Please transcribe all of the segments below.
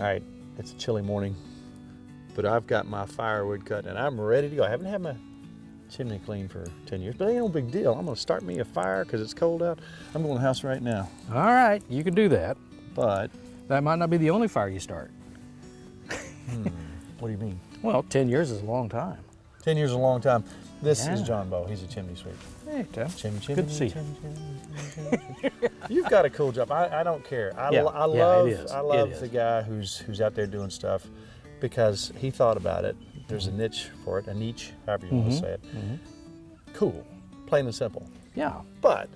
All right, it's a chilly morning, but I've got my firewood cut and I'm ready to go. I haven't had my chimney cleaned for 10 years, but it ain't no big deal. I'm gonna start me a fire because it's cold out. I'm going to the house right now. All right, you can do that. But that might not be the only fire you start. What do you mean? Well, 10 years is a long time. 10 years is a long time. This is Yeah. John Bowe. He's a chimney sweep. Hey, Tim. Good to see you. You've got a cool job. I don't care. I Yeah, love it is. I It love is. the guy who's out there doing stuff because he thought about it. There's a niche for it, a niche, however you want to say it. Cool, plain and simple. Yeah. But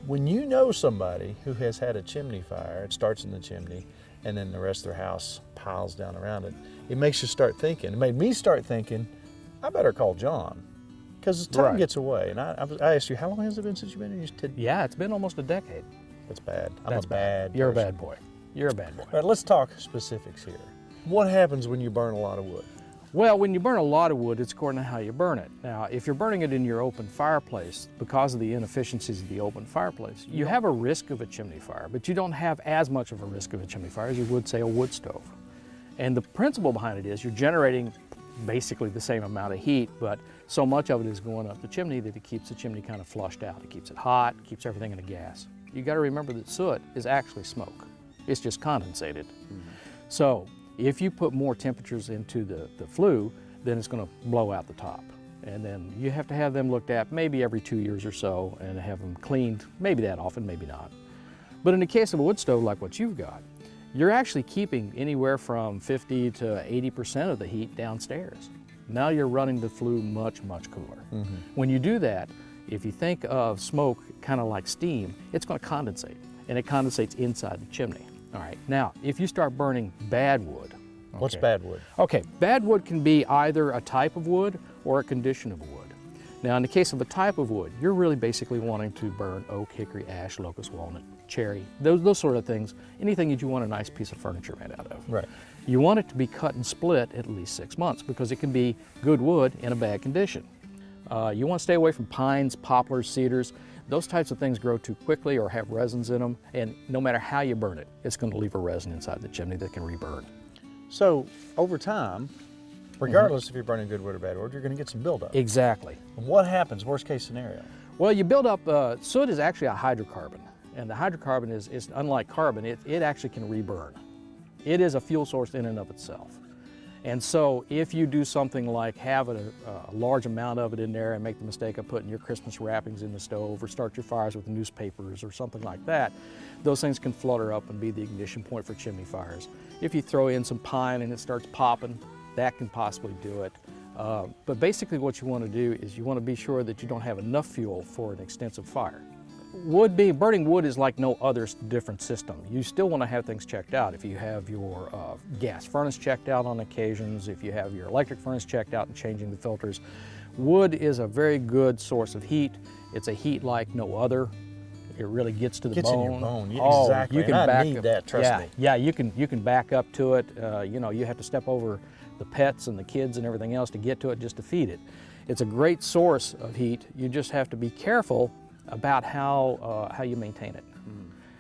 when you know somebody who has had a chimney fire, it starts in the chimney, and then the rest of their house piles down around it, it makes you start thinking. It made me start thinking, I better call John, because time Right. gets away. And I asked you, how long has it been since you've been in? You said, Yeah, it's been almost a decade. that's bad. That's I'm a bad You're person. a bad boy. You're a bad boy. All right, let's talk specifics here. What happens when you burn a lot of wood? Well, when you burn a lot of wood, it's according to how you burn it. Now, if you're burning it in your open fireplace, because of the inefficiencies of the open fireplace, you have a risk of a chimney fire, but you don't have as much of a risk of a chimney fire as you would, say, a wood stove. And the principle behind it is you're generating basically the same amount of heat, but so much of it is going up the chimney that it keeps the chimney kind of flushed out. It keeps it hot, keeps everything in a gas. You got to remember that soot is actually smoke. It's just condensated. So if you put more temperatures into the flue, then it's going to blow out the top. And then you have to have them looked at maybe every 2 years or so and have them cleaned, maybe that often, maybe not. But in the case of a wood stove like what you've got, you're actually keeping anywhere from 50 to 80% of the heat downstairs. Now you're running the flue much, much cooler. When you do that, if you think of smoke kind of like steam, it's going to condensate, and it condensates inside the chimney. All right, now if you start burning bad wood. What's okay. bad wood? Okay, bad wood can be either a type of wood or a condition of wood. Now in the case of a type of wood, you're really basically wanting to burn oak, hickory, ash, locust, walnut, cherry, those sort of things, anything that you want a nice piece of furniture made out of. Right. You want it to be cut and split at least 6 months because it can be good wood in a bad condition. You want to stay away from pines, poplars, cedars. Those types of things grow too quickly or have resins in them, and no matter how you burn it, it's going to leave a resin inside the chimney that can reburn. So over time, regardless if you're burning good wood or bad wood, you're going to get some buildup. Exactly. What happens, worst case scenario? Well, you build up, soot is actually a hydrocarbon, and the hydrocarbon is unlike carbon, it actually can reburn. It is a fuel source in and of itself. And so if you do something like have a large amount of it in there and make the mistake of putting your Christmas wrappings in the stove or start your fires with newspapers or something like that, those things can flutter up and be the ignition point for chimney fires. If you throw in some pine and it starts popping, that can possibly do it. But basically what you want to do is you want to be sure that you don't have enough fuel for an extensive fire. Burning wood is like no other different system. You still want to have things checked out. If you have your gas furnace checked out on occasions, if you have your electric furnace checked out and changing the filters, wood is a very good source of heat. It's a heat like no other. It really gets to the Gets bone. in your bone, yeah, Oh, exactly. you can And I back need up, that, trust yeah, me. Yeah, you can back up to it. You know, you have to step over the pets and the kids and everything else to get to it just to feed it. It's a great source of heat. You just have to be careful about how you maintain it.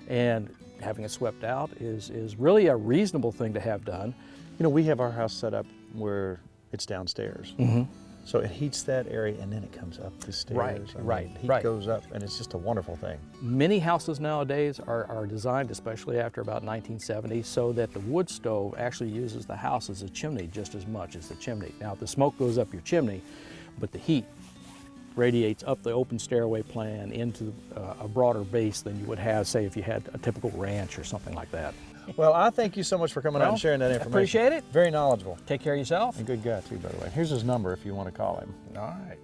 And having it swept out is really a reasonable thing to have done. You know, we have our house set up where it's downstairs. So it heats that area and then it comes up the stairs. Right, I mean, right, Heat right. goes up and it's just a wonderful thing. Many houses nowadays are designed, especially after about 1970, so that the wood stove actually uses the house as a chimney just as much as the chimney. Now, the smoke goes up your chimney, but the heat radiates up the open stairway plan into a broader base than you would have, say, if you had a typical ranch or something like that. Well, I thank you so much for coming out Well, and sharing that information. appreciate it. Very knowledgeable. Take care of yourself. And good guy too, by the way. Here's his number if you want to call him. All right.